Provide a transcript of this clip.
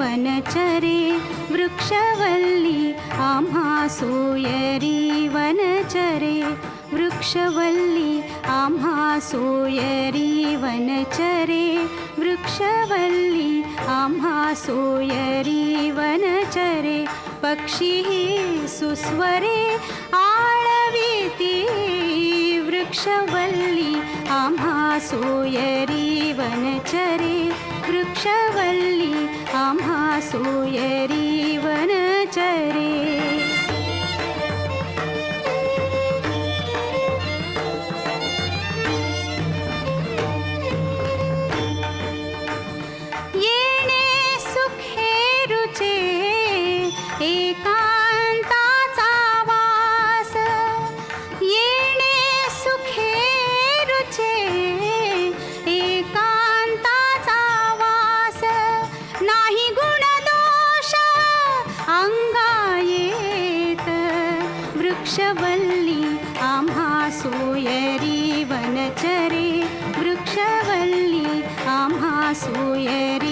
वनचरे वृक्षवल्ली आम्हा सोयरी वनचरे वृक्षवल्ली आम्हा सोयरी वनचरे वृक्षवल्ली आम्हा सोयरी वनचरे पक्षी सुस्वरे आळविती वृक्षवल्ली आम्हा सोयरी वनचरे वृक्षवल्ली आम्हा सोयरी वनचरे येणे सुखे रुचे एकांताचा वास येणे सुखे रुचे एकांताचा वास नाही गुणदोष अंगा येत वृक्षवल्ली आम्हा सोयरी वनचरे वृक्षवल्ली आम्हा सोयरी